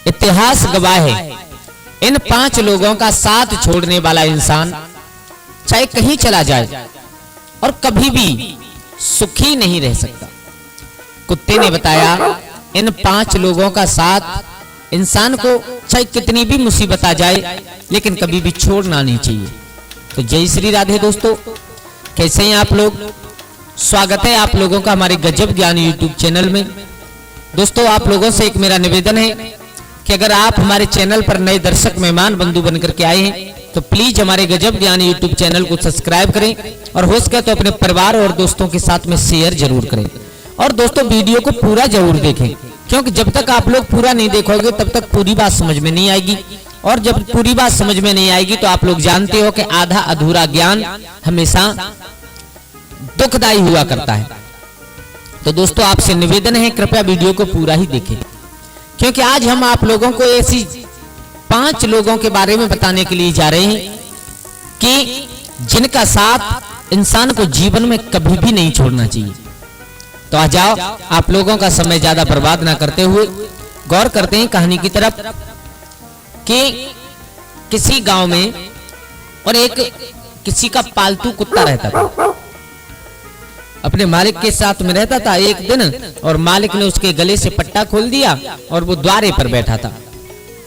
इतिहास गवाह है, इन 5 लोगों का साथ छोड़ने वाला इंसान चाहे कहीं चला जाए और कभी भी सुखी नहीं रह सकता। कुत्ते ने बताया इन 5 लोगों का साथ इंसान को चाहे कितनी भी मुसीबत आ जाए लेकिन कभी भी छोड़ना नहीं चाहिए। तो जय श्री राधे दोस्तों, कैसे हैं आप लोग? स्वागत है आप लोगों का हमारे गजब ज्ञान यूट्यूब चैनल में। दोस्तों, आप लोगों से एक मेरा निवेदन है कि अगर आप हमारे चैनल पर नए दर्शक मेहमान बंधु बनकर के आए हैं तो प्लीज हमारे गजब ज्ञान यूट्यूब चैनल को सब्सक्राइब करें और हो सके तो अपने परिवार और दोस्तों के साथ में शेयर जरूर करें। और दोस्तों, वीडियो को पूरा जरूर देखें, क्योंकि जब तक आप लोग पूरा नहीं देखोगे तब तक पूरी बात समझ में नहीं आएगी, और जब पूरी बात समझ में नहीं आएगी तो आप लोग जानते हो कि आधा अधूरा ज्ञान हमेशा दुखदायी हुआ करता है। तो दोस्तों, आपसे निवेदन है कृपया वीडियो को पूरा ही देखें, क्योंकि आज हम आप लोगों को ऐसी 5 लोगों के बारे में बताने के लिए जा रहे हैं कि जिनका साथ इंसान को जीवन में कभी भी नहीं छोड़ना चाहिए। तो आ जाओ, आप लोगों का समय ज्यादा बर्बाद ना करते हुए गौर करते हैं कहानी की तरफ कि किसी गांव में और एक किसी का पालतू कुत्ता रहता था, अपने मालिक के साथ में रहता था। एक दिन और मालिक ने उसके गले से पट्टा खोल दिया और वो द्वारे पर बैठा था।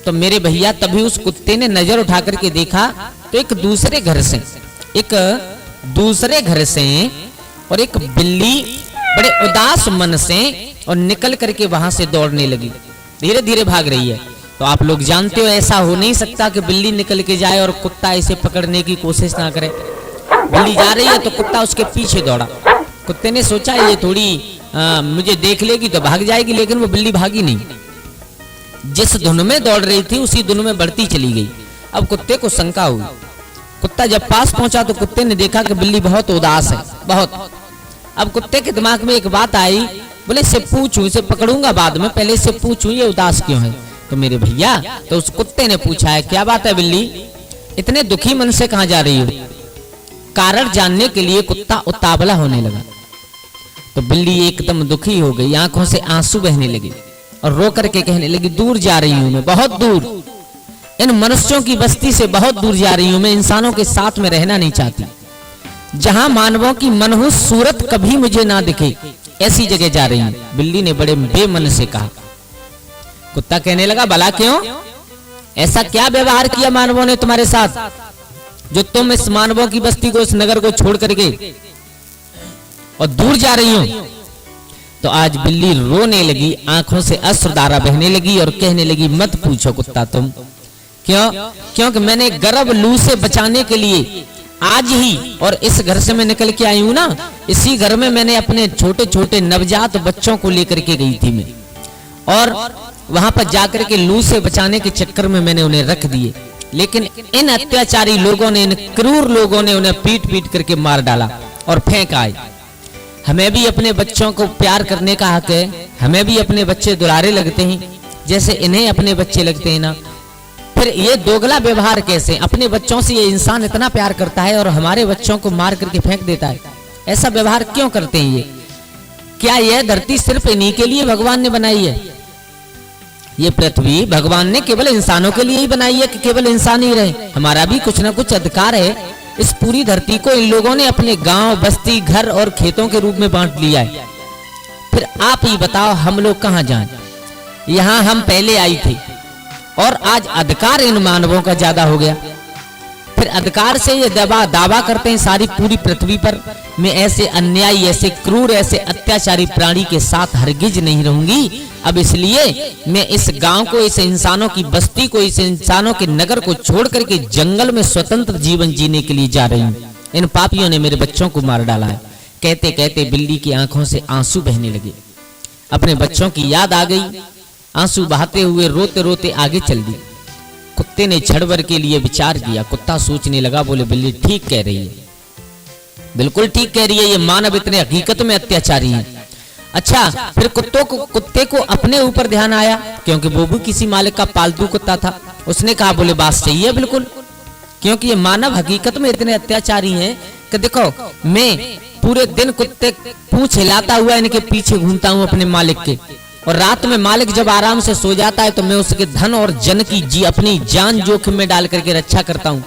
तो मेरे भैया तभी उस कुत्ते ने नजर उठा करके देखा तो एक दूसरे घर से और एक बिल्ली बड़े उदास मन से और निकल करके वहां से दौड़ने लगी, धीरे धीरे भाग रही है। तो आप लोग जानते हो ऐसा हो नहीं सकता कि बिल्ली निकल के जाए और कुत्ता इसे पकड़ने की कोशिश ना करे। बिल्ली जा रही है तो कुत्ता उसके पीछे दौड़ा। कुत्ते ने सोचा ये थोड़ी मुझे देख लेगी तो भाग जाएगी, लेकिन वो बिल्ली भागी नहीं। जिस धुन में दौड़ रही थी उसी धुन में बढ़ती चली गई। अब कुत्ते को शंका हुई। कुत्ता जब पास पहुंचा तो कुत्ते ने देखा कि बिल्ली बहुत उदास है, बहुत। अब कुत्ते के दिमाग में एक बात आई, बोले इससे पूछूं, इसे पकड़ूंगा बाद में, पहले इससे पूछूं ये उदास क्यों है। तो मेरे भैया, तो उस कुत्ते ने पूछा है क्या बात है बिल्ली, इतने दुखी मन से कहां जा रही हो? कारण जानने के लिए कुत्ता उतावला होने लगा। तो बिल्ली एकदम दुखी हो गई, आंखों से आंसू बहने लगे और रो करके कहने लगी दूर जा रही हूं मैं, बहुत दूर, इन मनुष्यों की बस्ती से बहुत दूर जा रही हूं मैं, इंसानों के साथ में रहना नहीं चाहती, जहां मानवों की मनहूस सूरत कभी मुझे ना दिखे ऐसी जगह जा रही हूं। बिल्ली ने बड़े बेमन से कहा। कुत्ता कहने लगा भला क्यों, ऐसा क्या व्यवहार किया मानवों ने तुम्हारे साथ जो तुम इस मानवों की बस्ती को, इस नगर को छोड़ करके और दूर जा रही हो? तो आज बिल्ली रोने लगी, आंखों से अश्रुधारा बहने लगी और कहने लगी मत पूछो कुत्ता तुम, क्यों? क्योंकि मैंने गर्भ लू से बचाने के लिए आज ही और इस घर से मैं निकल के आई हूं ना, इसी घर में मैंने अपने छोटे छोटे नवजात बच्चों को लेकर के गई थी मैं, और वहां पर जाकर के लू से बचाने के चक्कर में मैंने उन्हें रख दिए, लेकिन इन अत्याचारी लोगों ने, इन क्रूर लोगों ने उन्हें पीट पीट करके मार डाला और फेंक आए। हमें भी अपने बच्चों को प्यार करने का हक है, हमें भी अपने बच्चे दुलारे लगते हैं जैसे इन्हें अपने बच्चे लगते हैं ना। फिर ये दोगला व्यवहार कैसे? अपने बच्चों से ये इंसान इतना प्यार करता है और हमारे बच्चों को मार करके फेंक देता है, ऐसा व्यवहार क्यों करते हैं ये? क्या यह धरती सिर्फ इन्हीं के लिए भगवान ने बनाई है? ये पृथ्वी भगवान ने केवल इंसानों के लिए ही बनाई है कि केवल इंसान ही रहे? हमारा भी कुछ ना कुछ अधिकार है। इस पूरी धरती को इन लोगों ने अपने गांव, बस्ती, घर और खेतों के रूप में बांट लिया है। फिर आप ही बताओ हम लोग कहां जाएं? यहां हम पहले आई थे और आज अधिकार इन मानवों का ज्यादा हो गया। फिर अधिकार से ये दावा करते हैं सारी पूरी पृथ्वी पर मैं ऐसे अन्यायी, ऐसे क्रूर, ऐसे अत्याचारी प्राणी के साथ हरगिज नहीं रहूंगी। अब इसलिए मैं इस गांव को, इस इंसानों की बस्ती को, इस इंसानों के नगर को छोड़ करके जंगल में स्वतंत्र जीवन जीने के लिए जा रही हूं। इन पापियों ने मेरे बच्चों को मार डाला है। कहते कहते बिल्ली की आंखों से आंसू बहने लगे। अपने बच्चों की याद आ गई, आंसू बहाते हुए रोते रोते आगे चल दी। कुत्ते ने क्षण भर के लिए विचार किया। कुत्ता सोचने लगा, बोले बिल्ली ठीक कह रही है, बिल्कुल ठीक कह रही है, ये मानव इतने हकीकत में अत्याचारी हैं। अच्छा, फिर कुत्ते को अपने ऊपर ध्यान आया, क्योंकि वो भी किसी मालिक का पालतू कुत्ता था। उसने कहा बोले बात सही है बिल्कुल, क्योंकि ये मानव हकीकत में इतने अत्याचारी हैं कि देखो मैं पूरे दिन कुत्ते पूंछ हिलाता हुआ इनके पीछे घूमता हूं अपने मालिक के, और रात में मालिक जब आराम से सो जाता है तो मैं उसके धन और जन की अपनी जान जोखिम में डाल करके रक्षा करता हूँ,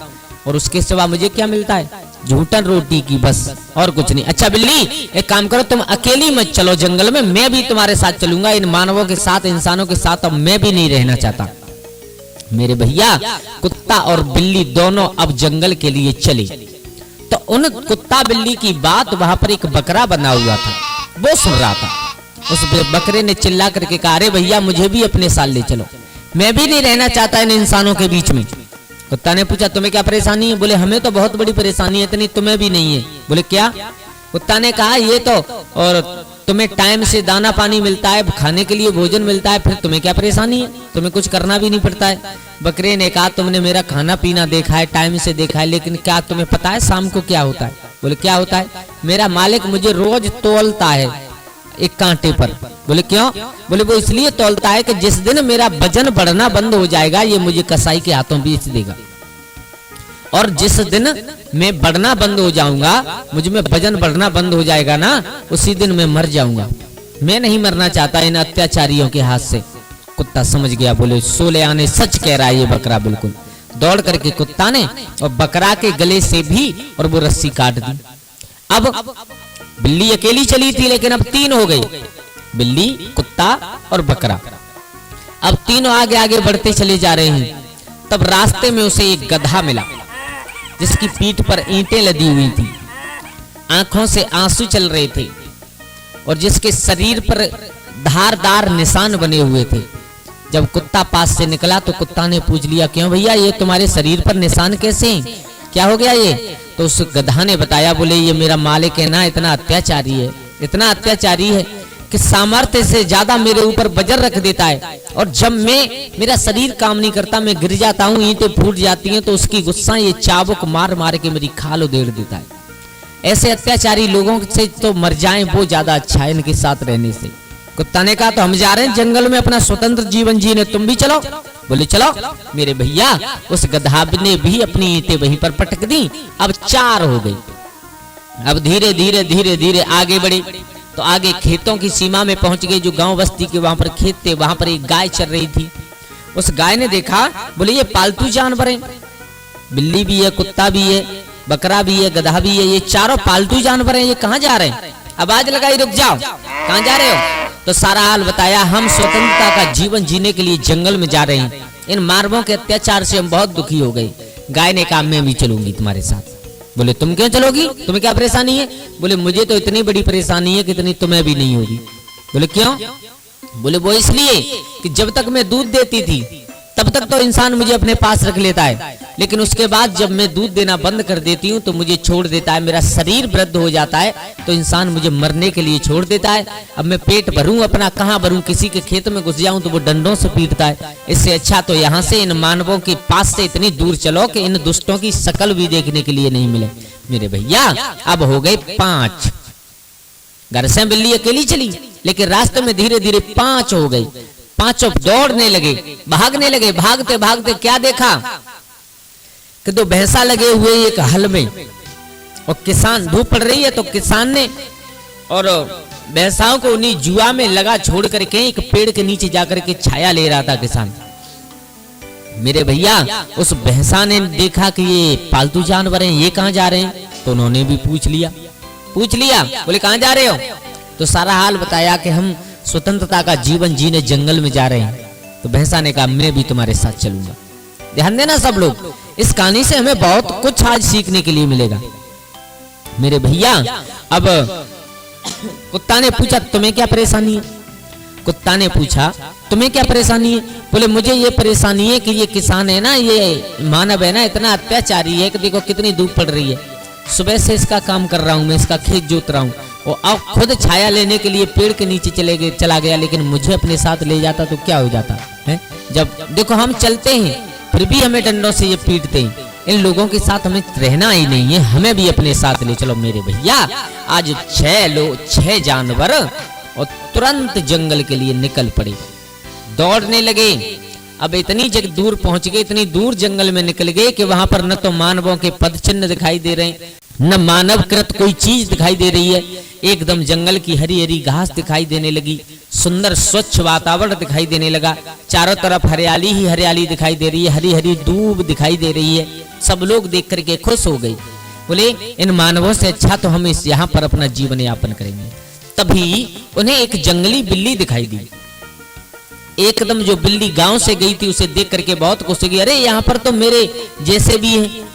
और उसके सिवा मुझे क्या मिलता है? झूठन रोटी की, बस और कुछ नहीं। अच्छा बिल्ली, एक काम करो, तुम अकेली मत चलो जंगल में, मैं भी तुम्हारे साथ चलूंगा। इन मानवों के साथ, इंसानों के साथ अब मैं भी नहीं रहना चाहता। मेरे भैया, कुत्ता और बिल्ली दोनों अब जंगल के लिए चले। तो उन कुत्ता बिल्ली की बात, वहां पर एक बकरा बना हुआ था, वो सुन रहा था। उस बकरे ने चिल्ला करके कहा, अरे भैया मुझे भी अपने साथ ले चलो, मैं भी नहीं रहना चाहता इन इंसानों के बीच में। कुत्ता ने पूछा, तुम्हें क्या परेशानी है? बोले, हमें तो बहुत बड़ी परेशानी है, इतनी तुम्हें भी नहीं है। बोले, क्या? कुत्ता ने कहा, ये तो, और तुम्हें टाइम से दाना पानी मिलता है, खाने के लिए भोजन मिलता है, फिर तुम्हें क्या परेशानी है? तुम्हें कुछ करना भी नहीं पड़ता है। बकरे ने कहा, तुमने मेरा खाना पीना देखा है, टाइम से देखा है, लेकिन क्या तुम्हें पता है शाम को क्या होता है? बोले, क्या होता है? मेरा मालिक मुझे रोज तोलता है एक कांटे पर। बोले, क्यों? बोले, वो इसलिए तोलता है कि जिस दिन मेरा वजन बढ़ना बंद हो जाएगा, ये मुझे कसाई के हाथों बेच देगा, और जिस दिन मैं बढ़ना बंद हो जाऊंगा, मुझ में वजन बढ़ना बंद हो जाएगा ना, उसी दिन मैं मर जाऊंगा। मैं नहीं मरना चाहता इन अत्याचारियों के हाथ से। कुत्ता समझ गया, बोले, सोले आने सच कह रहा है ये बकरा। बिल्कुल दौड़ करके कुत्ता ने और बकरा के गले से भी और वो रस्सी काट दी। अब बिल्ली अकेली चली थी, लेकिन अब 3 हो गई, बिल्ली, कुत्ता और बकरा। अब तीनों आगे आगे बढ़ते चले जा रहे हैं। तब रास्ते में उसे एक गधा मिला, जिसकी पीठ पर ईंटें लदी हुई थी, आंखों से आंसू चल रहे थे, और जिसके शरीर पर धारदार निशान बने हुए थे। जब कुत्ता पास से निकला तो कुत्ता ने पूछ लिया, क्यों भैया, ये तुम्हारे शरीर पर निशान कैसे हैं? क्या हो गया ये? तो उस गधा ने बताया, बोले, ये मेरा मालिक है ना, इतना अत्याचारी है, इतना अत्याचारी है कि सामर्थ्य से ज्यादा मेरे ऊपर बजर रख देता है, और जब मेरा शरीर काम नहीं करता, मैं गिर जाता हूँ, ईंटें फूट जाती हैं, तो उसकी गुस्सा ये चाबुक मार मार के मेरी खाल उधेड़ देता है। ऐसे अत्याचारी लोगों से तो मर जाएं, वो ज्यादा अच्छा है इनके साथ रहने से। कुत्ता ने कहा, तो हम जा रहे हैं जंगल में अपना स्वतंत्र जीवन जीने, तुम भी चलो। बोले, चलो। मेरे भैया, उस गधा ने भी अपनी ईंटें वहीं पर पटक दी। अब 4 हो गई। अब धीरे धीरे धीरे धीरे आगे बढ़े, तो आगे खेतों की सीमा में पहुंच गए, जो गांव बस्ती के वहां पर खेत थे। वहां पर एक गाय चल रही थी। उस गाय ने देखा, बोले, ये पालतू जानवर है, बिल्ली भी है, कुत्ता भी है, बकरा भी है, गधा भी है, ये चारों पालतू जानवर हैं, ये कहाँ जा रहे हैं? आवाज लगाई, रुक जाओ, कहाँ जा रहे हो? तो सारा हाल बताया, हम स्वतंत्रता का जीवन जीने के लिए जंगल में जा रहे हैं, इन मानवों के अत्याचार से हम बहुत दुखी हो गए। गाय ने कहा, मैं भी चलूंगी तुम्हारे साथ। बोले, तुम क्यों चलोगी? तुम्हें क्या परेशानी है? बोले, मुझे तो इतनी बड़ी परेशानी है कि इतनी तुम्हें भी नहीं होगी। बोले, क्यों? बोले, वो इसलिए कि जब तक मैं दूध देती थी तब तक तो इंसान मुझे अपने पास रख लेता है, लेकिन उसके बाद जब मैं दूध देना बंद कर देती हूँ तो मुझे छोड़ देता है, मेरा शरीर वृद्ध हो जाता है, तो इंसान मुझे मरने के लिए छोड़ देता है। अब मैं पेट भरूं अपना, कहाँ भरूं? किसी के खेत में घुस जाऊं तो वो डंडों से पीटता है। इससे अच्छा तो यहाँ से इन मानवों के पास से इतनी दूर चलो कि इन दुष्टों की शकल भी देखने के लिए नहीं मिले। मेरे भैया, अब हो गए 5। घर से बिल्ली अकेली चली, लेकिन रास्ते में धीरे धीरे 5 हो गई। 5 दौड़ने लगे, भागने लगे। भागते भागते क्या देखा कि 2 भैंसा लगे हुए एक हल में, और किसान, धूप पड़ रही है तो किसान ने और भैंसाओं को उन्हीं जुआ में लगा छोड़ करके एक पेड़ के नीचे जाकर के छाया ले रहा था किसान। मेरे भैया, उस भैंसा ने देखा कि ये पालतू जानवर हैं, ये कहाँ जा रहे हैं? तो उन्होंने भी पूछ लिया। बोले, कहाँ जा रहे हो? तो सारा हाल बताया कि हम स्वतंत्रता का जीवन जीने जंगल में जा रहे हैं। तो भैंसा ने कहा, मैं भी तुम्हारे साथ चलूंगा। ध्यान देना सब लोग, इस कहानी से हमें बहुत कुछ आज सीखने के लिए मिलेगा। मेरे भैया, अब कुत्ता ने पूछा, तुम्हें क्या परेशानी है? कुत्ता ने पूछा, तुम्हें क्या परेशानी है? बोले, मुझे ये परेशानी है कि ये किसान है ना, ये मानव है ना, इतना अत्याचारी है कि देखो कितनी धूप पड़ रही है, सुबह से इसका काम कर रहा हूं मैं, इसका खेत जोत रहा हूं, वो अब खुद छाया लेने के लिए पेड़ के नीचे चला गया, लेकिन मुझे अपने साथ ले जाता तो क्या हो जाता है? जब देखो हम चलते हैं फिर भी हमें डंडों से ये पीटते हैं। इन लोगों के साथ हमें रहना ही नहीं है, हमें भी अपने साथ ले चलो। मेरे भैया, आज 6 जानवर और तुरंत जंगल के लिए निकल पड़े, दौड़ने लगे। अब इतनी जगह दूर पहुंच गए, इतनी दूर जंगल में निकल गए कि वहां पर न तो मानवों के पद चिन्ह दिखाई दे रहे हैं, न मानव कृत कोई चीज दिखाई दे रही है। एकदम जंगल की हरी हरी घास दिखाई देने लगी, सुंदर स्वच्छ वातावरण दिखाई देने लगा। चारों तरफ हरियाली ही हरियाली दिखाई दे रही है, हरी हरी दूब दिखाई दे रही है। सब लोग देख करके खुश हो गए, बोले इन मानवों से अच्छा तो हम इस यहाँ पर अपना जीवन यापन करेंगे। तभी उन्हें एक जंगली बिल्ली दिखाई दी। एकदम जो बिल्ली गांव से गई थी उसे देख करके बहुत खुश हुई, अरे यहाँ पर तो मेरे जैसे भी हैं,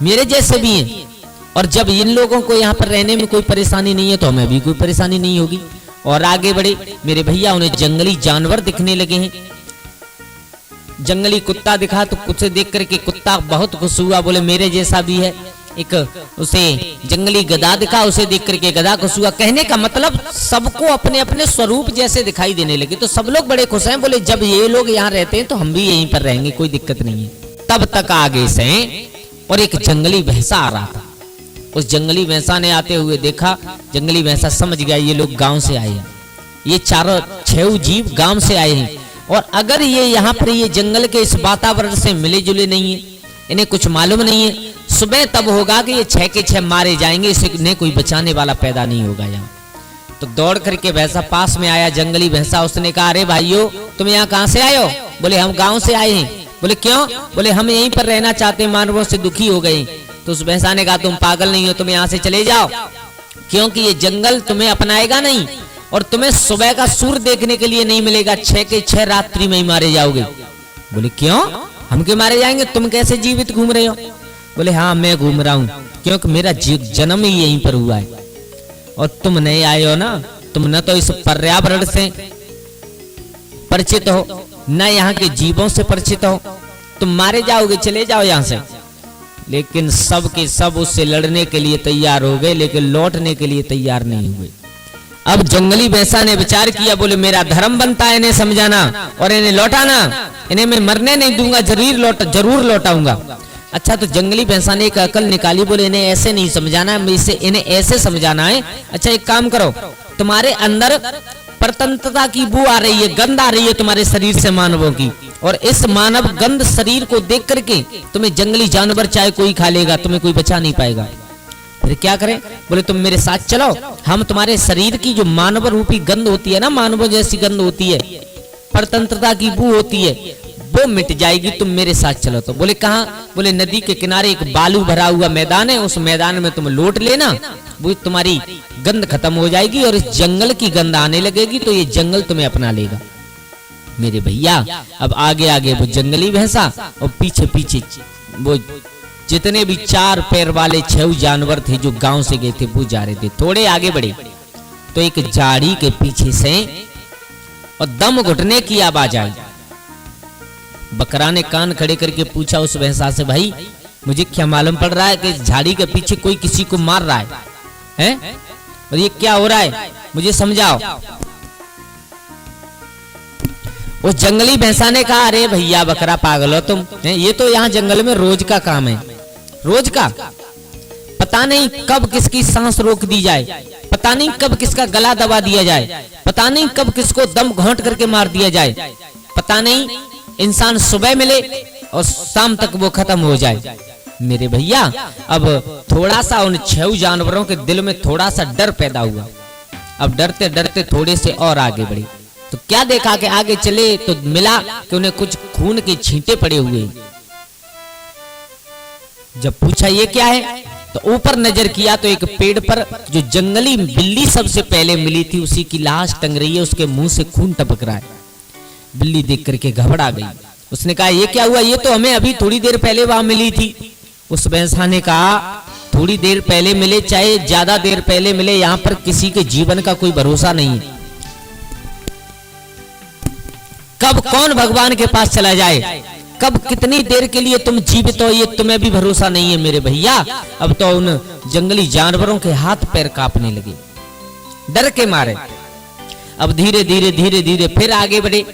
मेरे जैसे भी हैं, और जब इन लोगों को यहाँ पर रहने में कोई परेशानी नहीं है तो हमें भी कोई परेशानी नहीं होगी। और आगे बढ़े मेरे भैया, उन्हें जंगली जानवर दिखने लगे हैं। जंगली कुत्ता दिखा तो उसे देख करके कुत्ता बहुत खुश हुआ, बोले मेरे जैसा भी है। एक उसे जंगली गधा दिखा, उसे देख करके गधा खुश हुआ। कहने का मतलब सबको अपने अपने स्वरूप जैसे दिखाई देने लगे, तो सब लोग बड़े खुश हैं। बोले जब ये लोग यहाँ रहते हैं तो हम भी यहीं पर रहेंगे, कोई दिक्कत नहीं है। तब तक आगे से और एक जंगली भैंसा आ रहा था। उस जंगली भैंसा ने आते हुए देखा, जंगली भैंसा समझ गया ये लोग गांव से आए हैं, ये चारों 6 जीव गांव से आए हैं, और अगर ये यहाँ पर ये जंगल के इस वातावरण से मिले जुले नहीं है, इन्हें कुछ मालूम नहीं है, सुबह तब होगा कि ये 6 के 6 मारे जाएंगे, इन्हें कोई बचाने वाला पैदा नहीं होगा यहाँ। तो दौड़ करके भैंसा पास में आया, जंगली भैंसा, उसने कहा अरे भाइयों तुम यहाँ कहाँ से आए हो? बोले हम गाँव से आए हैं। बोले क्यों? बोले हम यहीं पर रहना चाहते हैं, मानवों से दुखी हो गए। तो उस भैंसा ने कहा तुम पागल नहीं हो, तुम यहाँ से चले जाओ, क्योंकि ये जंगल तुम्हें अपनाएगा नहीं, और तुम्हें सुबह का सूर्य देखने के लिए नहीं मिलेगा, 6 के 6 रात्रि में ही मारे जाओगे। बोले क्यों? हम क्यों मारे जाएंगे? तुम कैसे जीवित घूम रहे हो? बोले हाँ मैं घूम रहा हूँ, क्योंकि मेरा जन्म ही यहीं पर हुआ है, और तुम नहीं आए हो ना, तुम न तो इस पर्यावरण से परिचित हो, न यहाँ के जीवों से परिचित हो, तुम मारे जाओगे, चले जाओ यहाँ से। लेकिन सब के सब उससे लड़ने के लिए तैयार हो गए, लेकिन लौटने के लिए तैयार नहीं हुए। अब जंगली भैंसा ने विचार किया, बोले मेरा धर्म बनता है इन्हें समझाना और इन्हें लौटाना, इन्हें मैं मरने नहीं दूंगा, जरूर लौटाऊंगा। अच्छा, तो जंगली भैंसा ने एक अकल निकाली, बोले इन्हें ऐसे नहीं समझाना, इन्हें ऐसे समझाना है। अच्छा एक काम करो, तुम्हारे अंदर परतंत्रता की बू आ रही है, गंध आ रही है तुम्हारे शरीर से मानवों की, और इस मानव गंध शरीर को देख करके तुम्हें जंगली जानवर चाहे कोई खा लेगा, तुम्हें कोई बचा नहीं पाएगा। फिर क्या करें? बोले तुम मेरे साथ चलो, हम तुम्हारे शरीर की जो मानव रूपी गंध होती है ना, मानव जैसी गंध होती है, परतंत्रता की बू होती है, वो मिट जाएगी, तुम मेरे साथ चलो। तो बोले कहाँ? बोले नदी के किनारे एक बालू भरा हुआ मैदान है, उस मैदान में तुम लौट लेना, वो तुम्हारी गंध खत्म हो जाएगी और इस जंगल की गंध आने लगेगी, तो ये जंगल तुम्हें अपना लेगा। मेरे भैया अब आगे आगे वो जंगली भैंसा और पीछे पीछे वो जितने भी 4 पैर वाले 6 जानवर थे जो गांव से गए थे वो जा रहे थे। थोड़े आगे बढ़े तो एक झाड़ी के पीछे से और दम घुटने की आवाज आई। बकरा ने कान खड़े करके पूछा उस भैंसा से, भाई मुझे क्या मालूम पड़ रहा है कि झाड़ी के पीछे कोई किसी को मार रहा है? और ये क्या हो रहा है, मुझे समझाओ। उस जंगली भैंसा ने कहा, अरे भैया बकरा पागल हो तुम, ये तो यहाँ जंगल में रोज का काम है, रोज का। पता नहीं कब किसकी सांस रोक दी जाए, पता नहीं कब किसका गला दबा दिया जाए, पता नहीं कब किसको दम घोंट करके मार दिया जाए, पता नहीं इंसान सुबह मिले और शाम तक वो खत्म हो जाए। मेरे भैया अब थोड़ा सा उन 6 जानवरों के दिल में थोड़ा सा डर पैदा हुआ। अब डरते डरते थोड़े से और आगे बढ़े तो क्या देखा कि आगे चले तो मिला कि उन्हें कुछ खून के छींटे पड़े हुए। जब पूछा ये क्या है तो ऊपर नजर किया तो एक पेड़ पर जो जंगली बिल्ली सबसे पहले मिली थी उसी की लाश टंग रही है, उसके मुंह से खून टपक रहा है। बिल्ली देख करके घबरा गई, उसने कहा ये क्या हुआ, ये तो हमें अभी थोड़ी देर पहले वहां मिली थी। उस भैंसा ने कहा थोड़ी देर पहले मिले चाहे ज्यादा देर पहले मिले, यहाँ पर किसी के जीवन का कोई भरोसा नहीं है, कब कौन भगवान के पास चला जाए, कब कितनी देर के लिए तुम जीवित हो ये तुम्हें भी भरोसा नहीं है। मेरे भैया अब तो उन जंगली जानवरों के हाथ पैर कांपने लगे डर के मारे। अब धीरे धीरे धीरे धीरे फिर आगे बढ़े,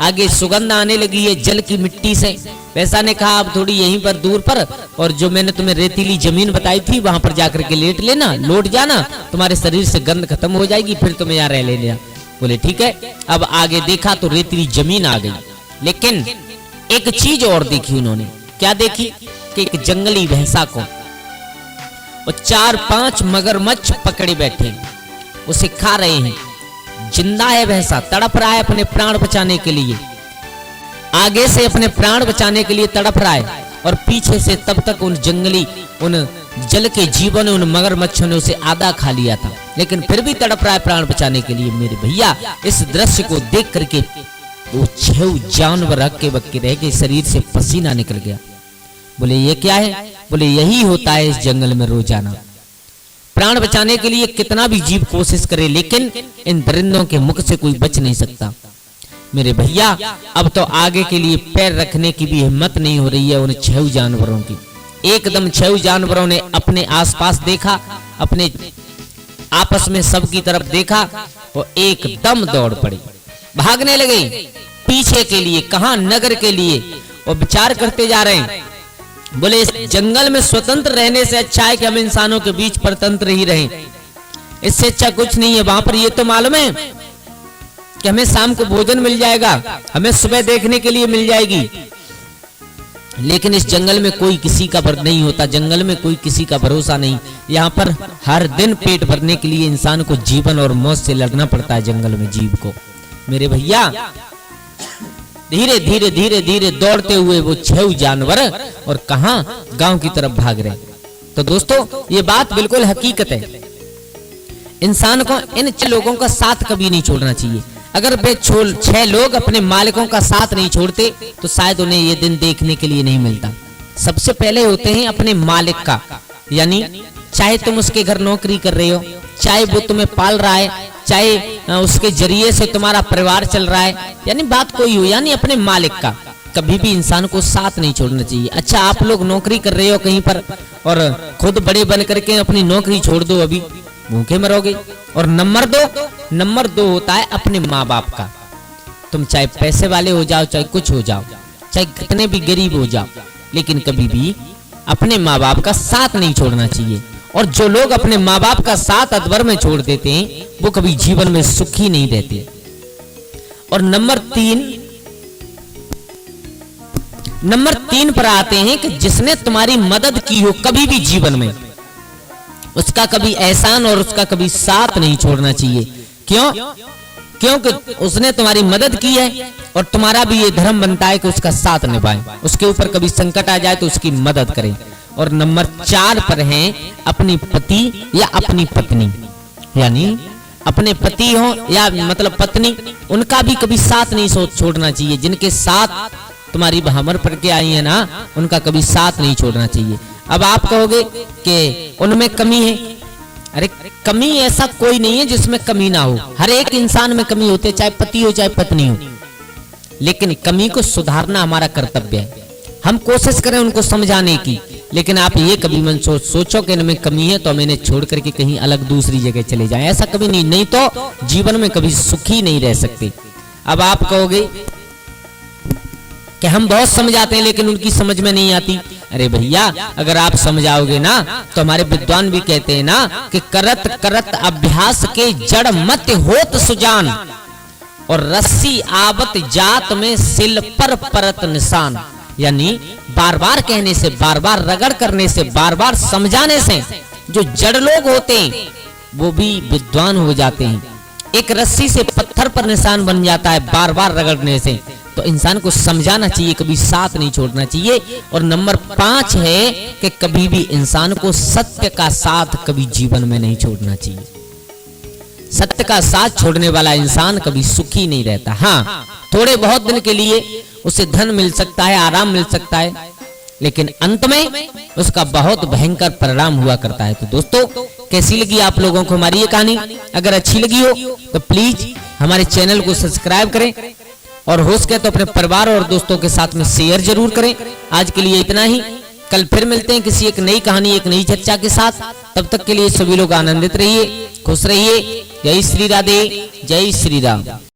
आगे सुगंध आने लगी है जल की मिट्टी से। वैसा ने कहा अब थोड़ी यहीं पर दूर पर, और जो मैंने तुम्हें रेतीली जमीन बताई थी वहां पर जाकर के लेट लेना, लौट जाना, तुम्हारे शरीर से गंध खत्म हो जाएगी, फिर तुम्हें यहाँ रह लेना। बोले ठीक है। अब आगे देखा तो रेतीली जमीन आ गई, लेकिन एक चीज और देखी उन्होंने। क्या देखी कि एक जंगली भैंसा को और 4-5 मगरमच्छ पकड़े बैठे उसे खा रहे हैं। जिंदा है भैंसा, तड़प रहा है अपने प्राण बचाने के लिए, आगे से अपने प्राण बचाने के लिए तड़प रहा है, और पीछे से तब तक उन जंगली, उन जल के जीवों ने, उन मगरमच्छों ने उसे आधा खा लिया था, लेकिन फिर भी तड़प रहा है प्राण बचाने के लिए। मेरे भैया, इस दृश्य को देख करके वो 6 जानवर हक्के बक्के रह गए, शरीर से पसीना निकल गया। बोले ये क्या है? बोले यही होता है इस जंगल में रोजाना। प्राण बचाने के लिए कितना भी जीव कोशिश करे, लेकिन इन दरिंदों के मुख से कोई बच नहीं सकता। मेरे भैया, अब तो आगे के लिए पैर रखने की भी हिम्मत नहीं हो रही है उन 6 जानवरों की। एकदम 6 जानवरों ने अपने आसपास देखा, अपने आपस में सबकी तरफ देखा, और एकदम दौड़ पड़ी, भागने लगे पीछे के लिए, कहां? नगर के लिए। और विचार करते जा रहे हैं, बोले इस जंगल में स्वतंत्र रहने से अच्छा है कि हम इंसानों के बीच परतंत्र ही रहें, इससे अच्छा कुछ नहीं है। वहां पर ये तो मालूम है कि हमें शाम को भोजन मिल जाएगा, हमें सुबह देखने के लिए मिल जाएगी, लेकिन इस जंगल में कोई किसी का भर नहीं होता, जंगल में कोई किसी का भरोसा नहीं। यहाँ पर हर दिन पेट भरने के लिए इंसान को जीवन और मौत से लड़ना पड़ता है जंगल में जीव को। मेरे भैया, धीरे धीरे धीरे धीरे दौड़ते हुए वो 6 जानवर और कहां? गांव की तरफ भाग रहे। तो दोस्तों, ये बात बिल्कुल हकीकत है। इंसान को इन 6 लोगों का साथ कभी नहीं छोड़ना चाहिए। अगर वे 6 लोग अपने मालिकों का साथ नहीं छोड़ते तो शायद उन्हें ये दिन देखने के लिए नहीं मिलता। सबसे पहले होते हैं अपने मालिक का, यानी चाहे तुम उसके घर नौकरी कर रहे हो, चाहे वो तुम्हें पाल रहा है, चाहे उसके जरिए से तुम्हारा परिवार चल रहा है, यानी बात कोई हो, यानी अपने मालिक का कभी भी इंसान को साथ नहीं छोड़ना चाहिए। अच्छा, आप लोग नौकरी कर रहे हो कहीं पर और खुद बड़े बन करके अपनी नौकरी छोड़ दो, अभी भूखे मरोगे। और नंबर 2 होता है अपने माँ बाप का। तुम चाहे पैसे वाले हो जाओ, चाहे कुछ हो जाओ, चाहे कितने भी गरीब हो जाओ, लेकिन कभी भी अपने माँ बाप का साथ नहीं छोड़ना चाहिए। और जो लोग अपने माँ बाप का साथ अधवर में छोड़ देते हैं वो कभी जीवन में सुखी नहीं रहते। और नंबर 3 पर आते हैं कि जिसने तुम्हारी मदद की हो कभी भी जीवन में, उसका कभी एहसान और उसका कभी साथ नहीं छोड़ना चाहिए। क्यों? क्योंकि उसने तुम्हारी मदद की है और तुम्हारा भी ये धर्म बनता है कि उसका साथ निभाएं, उसके ऊपर कभी संकट आ जाए तो उसकी मदद करें। और नंबर 4 पर है अपनी पति या अपनी पत्नी, यानी अपने पति हो या मतलब पत्नी, उनका भी कभी साथ नहीं छोड़ना चाहिए। जिनके साथ तुम्हारी भंवर पड़ के आई है ना, उनका कभी साथ नहीं छोड़ना चाहिए। अब आप कहोगे कि उनमें कमी है, अरे कमी ऐसा कोई नहीं है जिसमें कमी ना हो, हर एक इंसान में कमी होती है, चाहे पति हो चाहे पत्नी हो, लेकिन कमी को सुधारना हमारा कर्तव्य है। हम कोशिश करें उनको समझाने की, लेकिन आप ये कभी मन सोचो कि इनमें कमी है तो हम इन्हें छोड़ करके कहीं अलग दूसरी जगह चले जाएं, ऐसा कभी नहीं तो जीवन में कभी सुखी नहीं रह सकते। अब आप कहोगे कि हम बहुत समझाते हैं लेकिन उनकी समझ में नहीं आती। अरे भैया, अगर आप समझाओगे ना तो हमारे विद्वान भी कहते हैं ना कि करत करत अभ्यास के जड़ मत होत सुजान, और रस्सी आवत जात में सिल पर परत निशान, यानी बार बार कहने से, बार बार रगड़ करने से, बार बार समझाने से जो जड़ लोग होते हैं वो भी विद्वान हो जाते हैं। एक रस्सी से पत्थर पर निशान बन जाता है बार बार रगड़ने से। तो इंसान को समझाना चाहिए, कभी साथ नहीं छोड़ना चाहिए। और नंबर 5 है कि कभी भी इंसान को सत्य का साथ कभी जीवन में नहीं छोड़ना चाहिए। सत्य का साथ छोड़ने वाला इंसान कभी सुखी नहीं रहता। हाँ, थोड़े बहुत दिन के लिए उसे धन मिल सकता है, आराम मिल सकता है, लेकिन अंत में उसका बहुत भयंकर परिणाम हुआ करता है। तो दोस्तों, कैसी लगी आप लोगों को हमारी ये कहानी? अगर अच्छी लगी हो तो प्लीज हमारे चैनल को सब्सक्राइब करें और हो सके तो अपने परिवार और दोस्तों के साथ में शेयर जरूर करें। आज के लिए इतना ही, कल फिर मिलते हैं किसी एक नई कहानी, एक नई चर्चा के साथ। तब तक के लिए सभी लोग आनंदित रहिए, खुश रहिए। जय श्री राधे, जय श्री राम।